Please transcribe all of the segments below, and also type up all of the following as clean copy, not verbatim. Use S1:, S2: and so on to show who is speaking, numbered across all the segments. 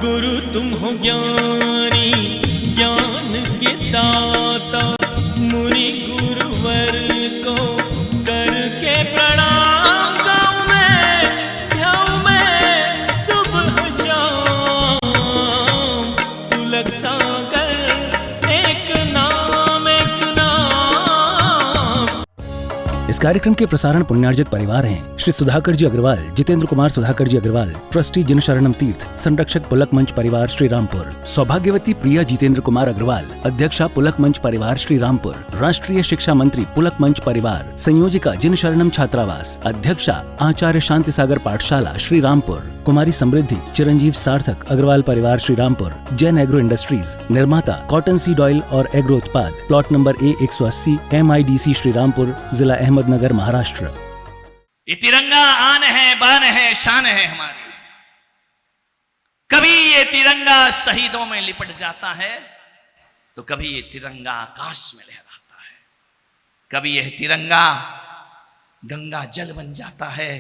S1: गुरु तुम हो ज्ञानी ज्ञान के दाता, मुनि गुरुवर को करके प्रणाम गाऊं मैं, ध्याऊं मैं सुबह शाम। पुलक सागर एक नाम एक नाम।
S2: इस कार्यक्रम के प्रसारण पुण्यार्जक परिवार हैं श्री सुधाकर जी अग्रवाल, जितेंद्र कुमार सुधाकर जी अग्रवाल, ट्रस्टी जिन शरणम तीर्थ, संरक्षक पुलक मंच परिवार श्री रामपुर, सौभाग्यवती प्रिया जितेंद्र कुमार अग्रवाल, अध्यक्षा पुलक मंच परिवार श्री रामपुर, राष्ट्रीय शिक्षा मंत्री पुलक मंच परिवार, संयोजिका जिन शरणम छात्रावास, अध्यक्षा आचार्य शांति सागर पाठशाला श्री रामपुर, कुमारी समृद्धि चिरंजीव सार्थक अग्रवाल परिवार श्री रामपुर, जैन एग्रो इंडस्ट्रीज, निर्माता कॉटन सीड ऑयल और एग्रो उत्पाद, plot number A180 MIDC Shri Rampur, जिला अहमदनगर, महाराष्ट्र।
S3: ये तिरंगा आन है, बान है, शान है हमारी। कभी ये तिरंगा शहीदों में लिपट जाता है तो कभी ये तिरंगा आकाश में लहराता है, कभी यह तिरंगा गंगा जल बन जाता है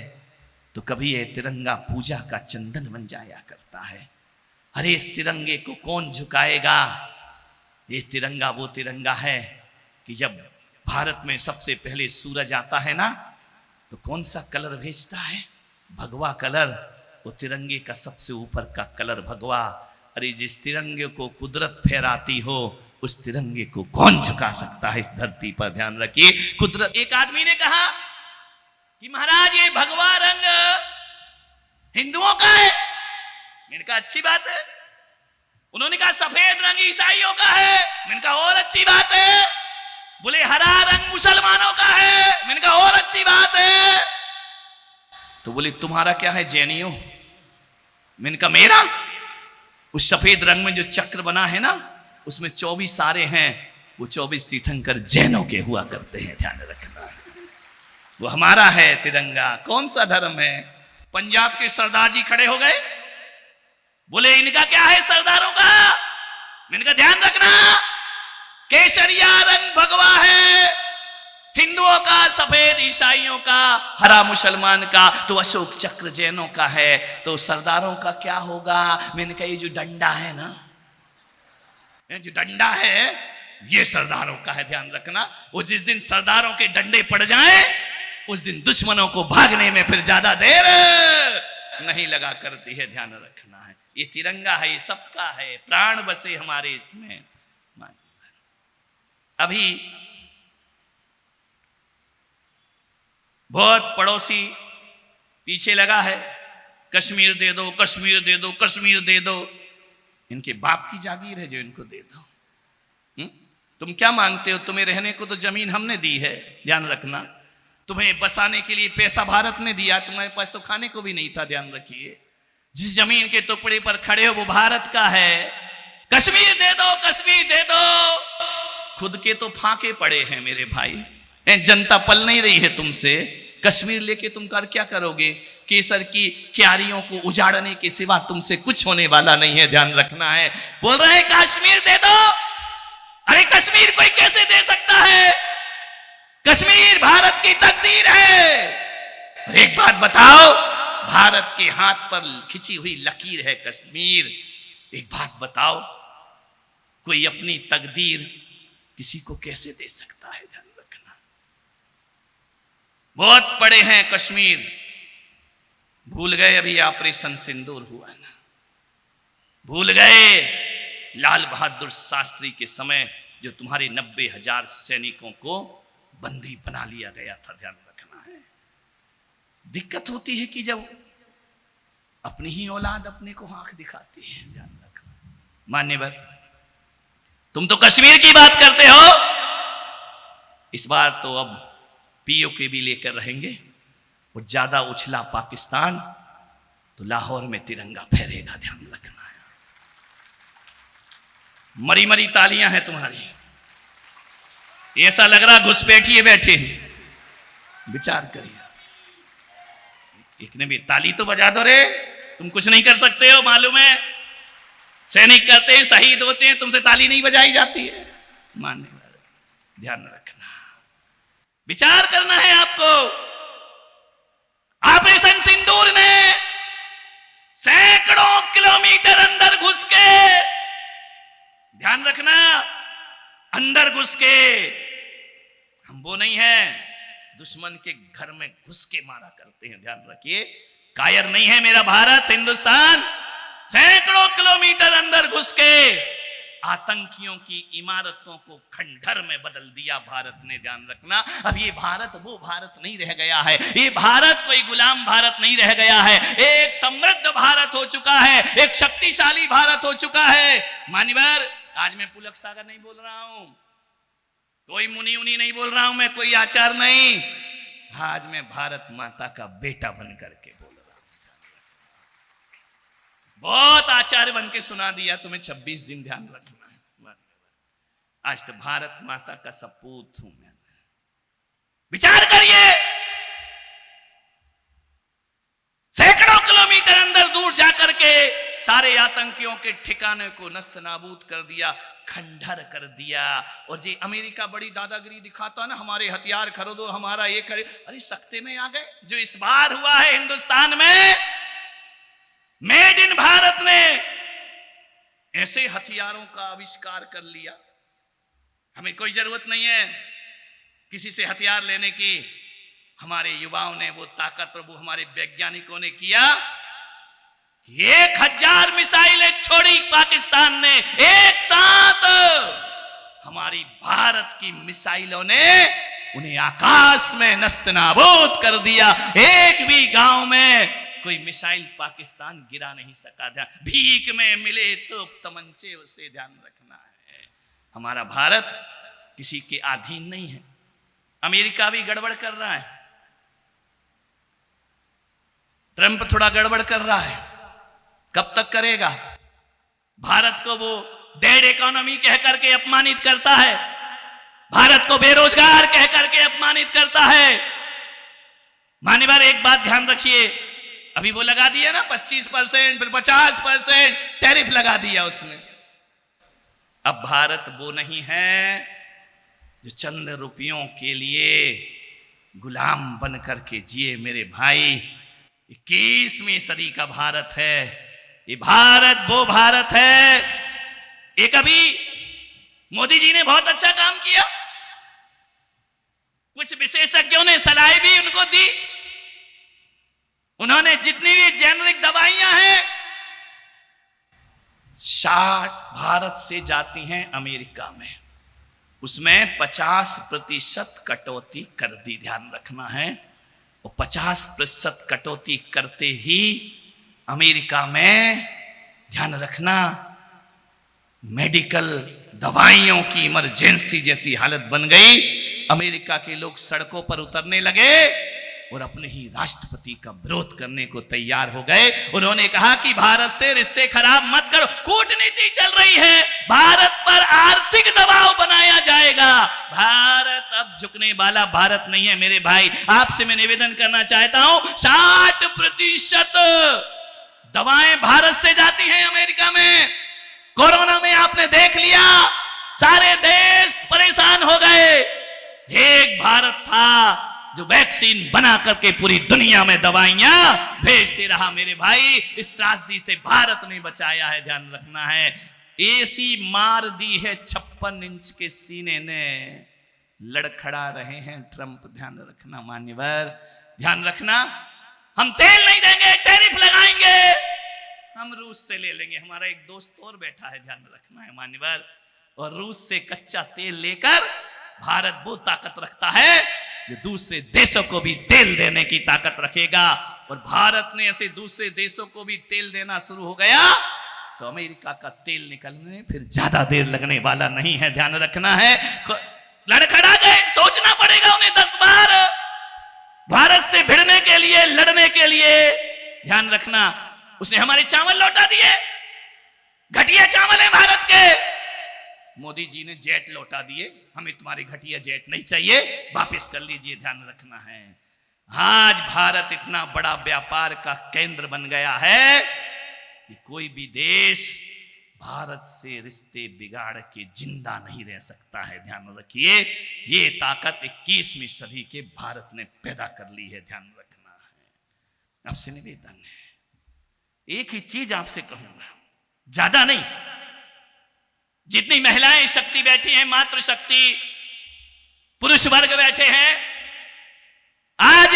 S3: तो कभी यह तिरंगा पूजा का चंदन बन जाया करता है। अरे इस तिरंगे को कौन झुकाएगा? ये तिरंगा वो तिरंगा है कि जब भारत में सबसे पहले सूरज आता है ना तो कौन सा कलर भेजता है? भगवा कलर। वो तिरंगे का सबसे ऊपर का कलर भगवा। अरे जिस तिरंगे को कुदरत फहराती हो उस तिरंगे को कौन झुका सकता है इस धरती पर? ध्यान रखिए कुदरत। एक आदमी ने कहा कि महाराज ये भगवा रंग हिंदुओं का है। मैंने कहा अच्छी बात है। उन्होंने कहा सफेद रंग ईसाइयों का है। मैंने कहा और अच्छी बात है। बोले हरा रंग मुसलमानों का है। मैंने कहा और अच्छी बात है। तो बोले तुम्हारा क्या है? जैनियों। मैंने कहा मेरा उस सफेद रंग में जो चक्र बना है ना उसमें 24 सारे हैं, वो 24 तीर्थंकर जैनों के हुआ करते हैं। ध्यान रखना वो हमारा है तिरंगा। कौन सा धर्म है? पंजाब के सरदार जी खड़े हो गए, बोले इनका क्या है सरदारों का? मैंने कहा ध्यान रखना केसरिया रंग भगवा है हिंदुओं का, सफेद ईसाइयों का, हरा मुसलमान का, तो अशोक चक्र जैनों का है। तो सरदारों का क्या होगा? मैंने कहा ये जो डंडा है ना, ये जो डंडा है ये सरदारों का है। ध्यान रखना वो जिस दिन सरदारों के डंडे पड़ जाएं उस दिन दुश्मनों को भागने में फिर ज्यादा देर नहीं लगा करती है। ध्यान रखना है ये तिरंगा है, ये सबका है, प्राण बसे हमारे इसमें। अभी बहुत पड़ोसी पीछे लगा है, कश्मीर दे दो, कश्मीर दे दो, कश्मीर दे दो। इनके बाप की जागीर है जो इनको दे दो। तुम क्या मांगते हो? तुम्हें रहने को तो जमीन हमने दी है। ध्यान रखना तुम्हें बसाने के लिए पैसा भारत ने दिया, तुम्हारे पास तो खाने को भी नहीं था। ध्यान रखिए जिस जमीन के टुकड़े पर खड़े हो वो भारत का है। कश्मीर दे दो, कश्मीर दे दो। खुद के तो फाके पड़े हैं मेरे भाई, जनता पल नहीं रही है तुमसे। कश्मीर लेके तुम कर क्या करोगे? केसर की क्यारियों को उजाड़ने के सिवा तुमसे कुछ होने वाला नहीं है। ध्यान रखना है। बोल रहे हैं कश्मीर दे दो। अरे कश्मीर कोई कैसे दे सकता है? कश्मीर भारत की तकदीर है। एक बात बताओ, भारत के हाथ पर खिंची हुई लकीर है कश्मीर। एक बात बताओ, कोई अपनी तकदीर किसी को कैसे दे सकता है? ध्यान रखना बहुत पड़े हैं कश्मीर। भूल गए अभी ऑपरेशन सिंदूर हुआ ना, भूल गए लाल बहादुर शास्त्री के समय जो तुम्हारे 90,000 सैनिकों को बंदी बना लिया गया था। ध्यान रखना है। दिक्कत होती है कि जब अपनी ही औलाद अपने को आंख दिखाती है। ध्यान रखना मान्यवर, तुम तो कश्मीर की बात करते हो, इस बार तो अब पीओके भी लेकर रहेंगे और ज्यादा उछला पाकिस्तान तो लाहौर में तिरंगा फहरेगा। ध्यान रखना है। मरी मरी तालियां हैं तुम्हारी, ऐसा लग रहा घुसपैठिए बैठे। विचार करिए, एक ने भी ताली तो बजा दो रे, तुम कुछ नहीं कर सकते हो मालूम है। सैनिक करते हैं, शहीद होते हैं, तुमसे ताली नहीं बजाई जाती है। मानने वाले ध्यान रखना, विचार करना है आपको। ऑपरेशन सिंदूर ने सैकड़ों किलोमीटर अंदर अंदर घुस के, हम वो नहीं है दुश्मन के घर में घुस के मारा करते हैं, ध्यान रखिए। कायर नहीं है मेरा भारत हिंदुस्तान। सैकड़ों किलोमीटर अंदर घुस के आतंकियों की इमारतों को खंडहर में बदल दिया भारत ने, ध्यान रखना। अब ये भारत वो भारत नहीं रह गया है, ये भारत कोई गुलाम भारत नहीं रह गया है, एक समृद्ध भारत हो चुका है, एक शक्तिशाली भारत हो चुका है। मान्यवर, आज मैं पुलक सागर नहीं बोल रहा हूं, कोई मुनि उनी नहीं बोल रहा हूं, मैं कोई आचार नहीं, आज मैं भारत माता का बेटा बन करके बोल रहा हूं। बहुत आचार्य बन के सुना दिया तुम्हें, 26 दिन ध्यान रखना है। आज तो भारत माता का सपूत हूं मैं। विचार करिए, सैकड़ों किलोमीटर अंदर दूर जाकर के सारे आतंकियों के ठिकाने को नस्त नाबूद कर दिया, खंडहर कर दिया। और जी अमेरिका बड़ी दादागिरी दिखाता ना, हमारे हथियार खरीदो, हमारा ये करे। अरे सख्ते में आ गए। जो इस बार हुआ है हिंदुस्तान में, मेड इन भारत ने ऐसे हथियारों का आविष्कार कर लिया, हमें कोई जरूरत नहीं है किसी से हथियार लेने की। हमारे युवाओं ने वो ताकत, प्रभु हमारे वैज्ञानिकों ने किया। 1000 मिसाइलें छोड़ी पाकिस्तान ने, एक साथ हमारी भारत की मिसाइलों ने उन्हें आकाश में नस्तनाबूद कर दिया। एक भी गांव में कोई मिसाइल पाकिस्तान गिरा नहीं सका। ध्यान, भीख में मिले तो तमंचे उसे, ध्यान रखना है। हमारा भारत किसी के अधीन नहीं है। अमेरिका भी गड़बड़ कर रहा है, ट्रंप थोड़ा गड़बड़ कर रहा है, कब तक करेगा? भारत को वो डेड इकोनॉमी कह करके अपमानित करता है, भारत को बेरोजगार कह करके अपमानित करता है। मान्यवर, एक बात ध्यान रखिए, अभी वो लगा दिया ना 25%, फिर 50% टैरिफ लगा दिया उसने। अब भारत वो नहीं है जो चंद रुपयों के लिए गुलाम बन करके जिए। मेरे भाई, 21वीं सदी का भारत है ये। भारत वो भारत है। एक अभी मोदी जी ने बहुत अच्छा काम किया, कुछ विशेषज्ञों ने सलाह भी उनको दी। उन्होंने जितनी भी जेनरिक दवाइयां हैं 60 भारत से जाती हैं अमेरिका में, उसमें 50% कटौती कर दी। ध्यान रखना है, और 50% कटौती करते ही अमेरिका में, ध्यान रखना, मेडिकल दवाइयों की इमरजेंसी जैसी हालत बन गई। अमेरिका के लोग सड़कों पर उतरने लगे और अपने ही राष्ट्रपति का विरोध करने को तैयार हो गए। उन्होंने कहा कि भारत से रिश्ते खराब मत करो, कूटनीति चल रही है, भारत पर आर्थिक दबाव बनाया जाएगा। भारत अब झुकने वाला भारत नहीं है। मेरे भाई, आपसे मैं निवेदन करना चाहता हूं, 60% दवाएं भारत से जाती हैं अमेरिका में। कोरोना में आपने देख लिया, सारे देश परेशान हो गए। एक भारत था जो वैक्सीन बना करके पूरी दुनिया में दवाइयां भेजते रहा। मेरे भाई, इस त्रासदी से भारत ने बचाया है, ध्यान रखना है। एसी मार दी है 56 इंच के सीने ने, लड़खड़ा रहे हैं ट्रंप, ध्यान रखना। मान्यवर, ध्यान रखना, हम तेल नहीं देंगे, टैरिफ लगाएंगे, हम रूस से ले लेंगे। हमारा एक दोस्त और बैठा है, ध्यान रखना है मान्यवर, और रूस से कच्चा तेल लेकर भारत वो ताकत रखता है जो दूसरे देशों को भी तेल देने की ताकत रखेगा। और भारत ने ऐसे दूसरे देशों को भी तेल देना शुरू हो गया तो अमेरिका का तेल निकलने फिर ज्यादा देर लगने वाला नहीं है, ध्यान रखना है। लड़खड़ा गए, सोचना पड़ेगा उन्हें 10 बार भारत से भिड़ने के लिए, लड़ने के लिए। ध्यान रखना, उसने हमारे चावल लौटा दिए, घटिया चावल है भारत के। मोदी जी ने जेट लौटा दिए, हमें तुम्हारे घटिया जेट नहीं चाहिए, वापस कर लीजिए, ध्यान रखना है। आज भारत इतना बड़ा व्यापार का केंद्र बन गया है कि कोई भी देश भारत से रिश्ते बिगाड़ के जिंदा नहीं रह सकता है, ध्यान रखिए। ये ताकत 21वीं सदी के भारत ने पैदा कर ली है, ध्यान रखना है। आपसे निवेदन है, एक ही चीज आपसे कहूंगा, ज्यादा नहीं, जितनी महिलाएं शक्ति बैठी हैं, मातृशक्ति, पुरुष वर्ग बैठे हैं, आज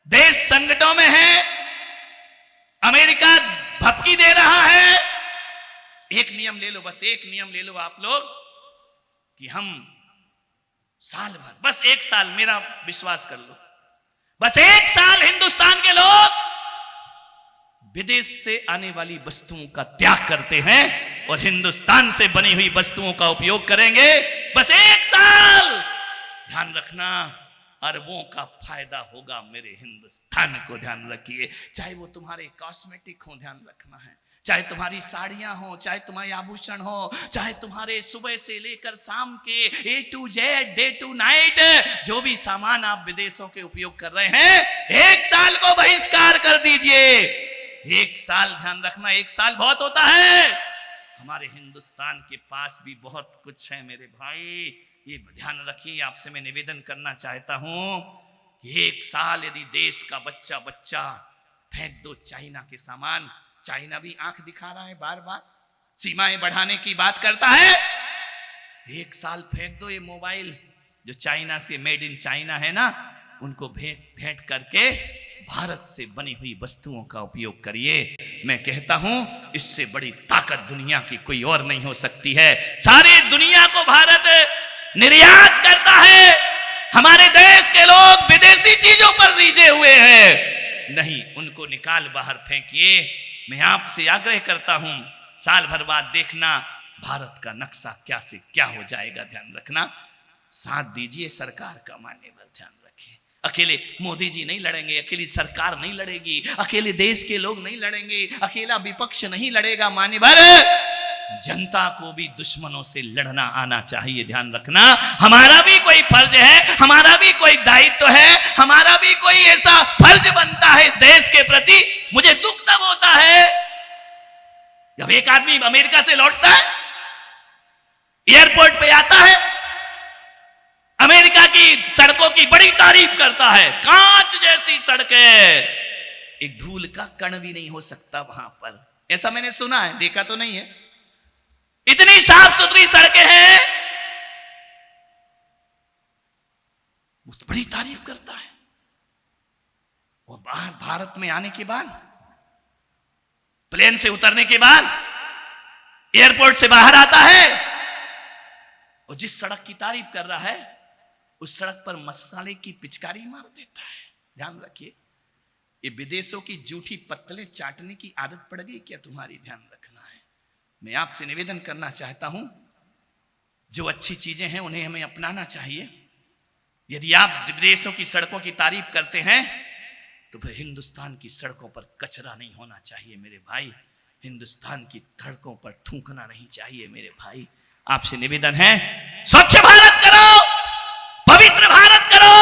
S3: देश संकटों में है, अमेरिका भपकी दे रहा है। एक नियम ले लो, बस एक नियम ले लो आप लोग कि हम साल भर, बस एक साल, मेरा विश्वास कर लो, बस एक साल हिंदुस्तान के लोग विदेश से आने वाली वस्तुओं का त्याग करते हैं और हिंदुस्तान से बनी हुई वस्तुओं का उपयोग करेंगे। बस एक साल, ध्यान रखना, अरबों का फायदा होगा मेरे हिंदुस्तान को, ध्यान रखिए। चाहे वो तुम्हारे कॉस्मेटिक हो, ध्यान रखना है, चाहे तुम्हारी साड़ियां हो, चाहे तुम्हारे आभूषण हो, चाहे तुम्हारे सुबह से लेकर शाम के A to Z, day to night, जो भी सामान आप विदेशों के उपयोग कर रहे हैं, एक साल को बहिष्कार कर दीजिए। एक साल, ध्यान रखना, एक साल बहुत होता है। हमारे हिंदुस्तान के पास भी बहुत कुछ है मेरे भाई, ये ध्यान रखिए। आपसे मैं निवेदन करना चाहता हूं कि एक साल यदि देश का बच्चा बच्चा फेंक दो चाइना के सामान, चाइना भी आंख दिखा रहा है, बार बार सीमाएं बढ़ाने की बात करता है, एक साल फेंक दो ये मोबाइल जो चाइना से, मेड इन चाइना है ना, उनको भेंट करके भारत से बनी हुई वस्तुओं का उपयोग करिए। मैं कहता हूं इससे बड़ी ताकत दुनिया की कोई और नहीं हो सकती है। सारी दुनिया को भारत निर्यात करता है, हमारे देश के लोग विदेशी चीजों पर रीझे हुए हैं। नहीं, उनको निकाल बाहर फेंकिए। मैं आपसे आग्रह करता हूं, साल भर बाद देखना भारत का नक्शा क्या से क्या हो जाएगा, ध्यान रखना। साथ दीजिए सरकार का, मान्यवर, ध्यान रखिए। अकेले मोदी जी नहीं लड़ेंगे, अकेली सरकार नहीं लड़ेगी, अकेले देश के लोग नहीं लड़ेंगे, अकेला विपक्ष नहीं लड़ेगा, मान्यवर, जनता को भी दुश्मनों से लड़ना आना चाहिए, ध्यान रखना। हमारा भी कोई फर्ज है, हमारा भी कोई दायित्व है, हमारा भी कोई ऐसा फर्ज बनता है इस देश के प्रति। मुझे दुख तब होता है जब एक आदमी अमेरिका से लौटता है, एयरपोर्ट पे आता है, अमेरिका की सड़कों की बड़ी तारीफ करता है, कांच जैसी सड़कें, एक धूल का कण भी नहीं हो सकता वहां पर, ऐसा मैंने सुना है, देखा तो नहीं है। इतनी साफ सुथरी सड़कें हैं, वो बड़ी तारीफ करता है। और बाहर भारत में आने के बाद, प्लेन से उतरने के बाद, एयरपोर्ट से बाहर आता है और जिस सड़क की तारीफ कर रहा है उस सड़क पर मसाले की पिचकारी मार देता है। ध्यान रखिए, ये विदेशों की जूठी पत्तलें चाटने की आदत पड़ गई क्या तुम्हारी, ध्यान रखना है। मैं आपसे निवेदन करना चाहता हूं, जो अच्छी चीजें हैं उन्हें हमें अपनाना चाहिए। यदि आप विदेशों की सड़कों की तारीफ करते हैं तो फिर हिंदुस्तान की सड़कों पर कचरा नहीं होना चाहिए मेरे भाई, हिंदुस्तान की सड़कों पर थूकना नहीं चाहिए मेरे भाई। आपसे निवेदन है, स्वच्छ भारत करो, पवित्र भारत करो।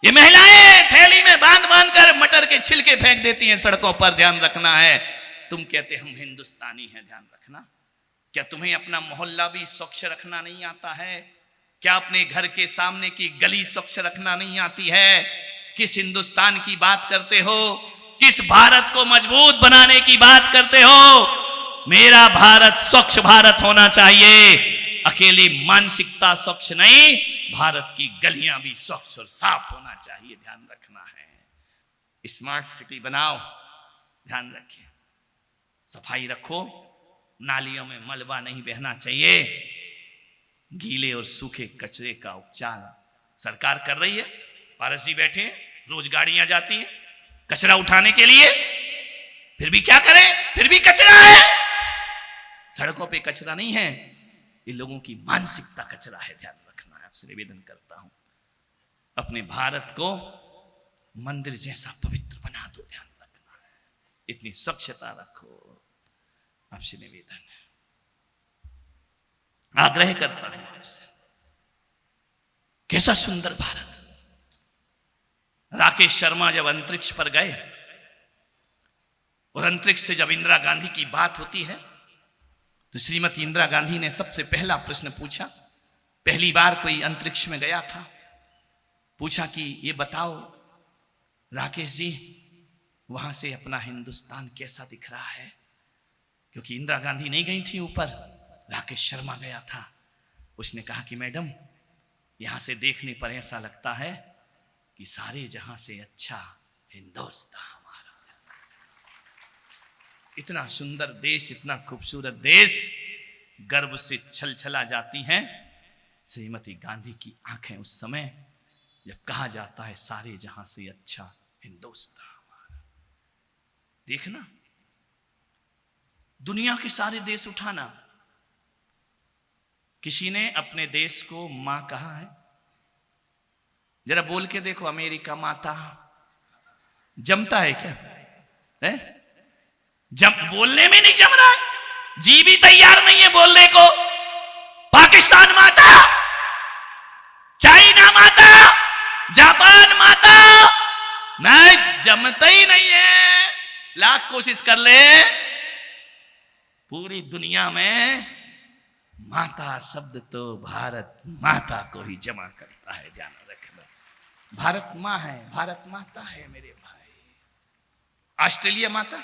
S3: ये महिलाएं थैली में बांध बांध कर मटर के छिलके फेंक देती हैं सड़कों पर, ध्यान रखना है। तुम कहते हम हिंदुस्तानी हैं, ध्यान रखना। क्या तुम्हें अपना मोहल्ला भी स्वच्छ रखना नहीं आता है? क्या अपने घर के सामने की गली स्वच्छ रखना नहीं आती है? किस हिंदुस्तान की बात करते हो? किस भारत को मजबूत बनाने की बात करते हो? मेरा भारत स्वच्छ भारत होना चाहिए, अकेली मानसिकता स्वच्छ नहीं, भारत की गलियां भी स्वच्छ और साफ होना चाहिए, ध्यान रखना है। स्मार्ट सिटी बनाओ, ध्यान रखिए, सफाई रखो, नालियों में मलबा नहीं बहना चाहिए। गीले और सूखे कचरे का उपचार सरकार कर रही है, पारस जी बैठे हैं, रोज गाड़ियां जाती हैं कचरा उठाने के लिए, फिर भी क्या करें, फिर भी कचरा है। सड़कों पे कचरा नहीं है, ये लोगों की मानसिकता कचरा है, ध्यान रखना है। आपसे निवेदन करता हूं, अपने भारत को मंदिर जैसा पवित्र बना दो, ध्यान रखना है, इतनी स्वच्छता रखो। आपसे निवेदन है, आग्रह करता हूं आपसे, कैसा सुंदर भारत। राकेश शर्मा जब अंतरिक्ष पर गए और अंतरिक्ष से जब इंदिरा गांधी की बात होती है तो श्रीमती इंदिरा गांधी ने सबसे पहला प्रश्न पूछा, पहली बार कोई अंतरिक्ष में गया था, पूछा कि ये बताओ राकेश जी, वहां से अपना हिंदुस्तान कैसा दिख रहा है? क्योंकि इंदिरा गांधी नहीं गई थी ऊपर, राकेश शर्मा गया था। उसने कहा कि मैडम, यहां से देखने पर ऐसा लगता है कि सारे जहां से अच्छा हिंदुस्तान हमारा। इतना सुंदर देश, इतना खूबसूरत देश, गर्व से छलछला जाती हैं श्रीमती गांधी की आंखें उस समय जब कहा जाता है सारे जहां से अच्छा हिंदुस्तान हमारा। देखना, दुनिया के सारे देश उठाना, किसी ने अपने देश को मां कहा है? जरा बोल के देखो, अमेरिका माता जमता है क्या? है? बोलने में नहीं जम रहा है, जी भी तैयार नहीं है बोलने को। पाकिस्तान माता, चाइना माता, जापान माता, नहीं, जमता ही नहीं है। लाख कोशिश कर ले, पूरी दुनिया में माता शब्द तो भारत माता को ही जमा करता है, ध्यान रखना। भारत माँ है, भारत माता है मेरे भाई। ऑस्ट्रेलिया माता,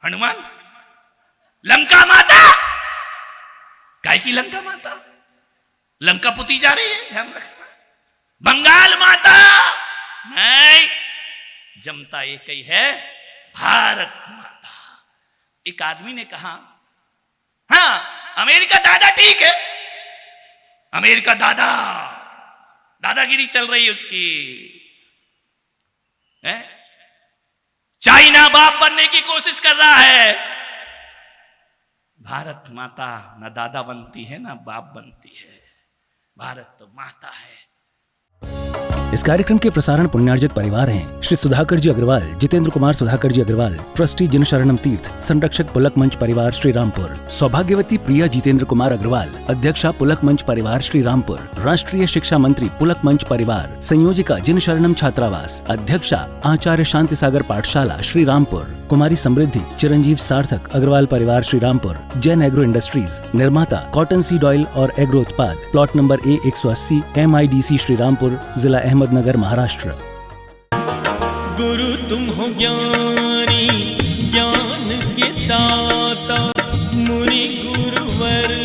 S3: हनुमान, लंका माता, काय की लंका माता? लंका पुती जा रही है, ध्यान रखना। बंगाल माता, नहीं, जमता एक ही है, भारत माता। एक आदमी ने कहा, हाँ अमेरिका दादा ठीक है, अमेरिका दादा, दादागिरी चल रही है उसकी, है? चाइना बाप बनने की कोशिश कर रहा है। भारत माता ना दादा बनती है ना बाप बनती है, भारत तो माता है।
S2: इस कार्यक्रम के प्रसारण पुण्यार्जक परिवार हैं श्री सुधाकर जी अग्रवाल, जितेंद्र कुमार सुधाकर जी अग्रवाल, ट्रस्टी जिन शरणम तीर्थ, संरक्षक पुलक मंच परिवार श्री रामपुर, सौभाग्यवती प्रिया जितेंद्र कुमार अग्रवाल, अध्यक्षा पुलक मंच परिवार श्री रामपुर, राष्ट्रीय शिक्षा मंत्री पुलक मंच परिवार, संयोजिका जिन शरणम छात्रावास, अध्यक्षा आचार्य शांति सागर पाठशाला श्री रामपुर, कुमारी समृद्धि चिरंजीव सार्थक अग्रवाल परिवार श्री रामपुर, जैन एग्रो इंडस्ट्रीज, निर्माता कॉटन सीड ऑयल और एग्रो उत्पाद, plot number A180, MIDC Shri Rampur, जिला अहमदनगर, महाराष्ट्र।
S1: गुरु तुम हो ज्ञानी, ज्ञान के दाता, मुनि गुरुवर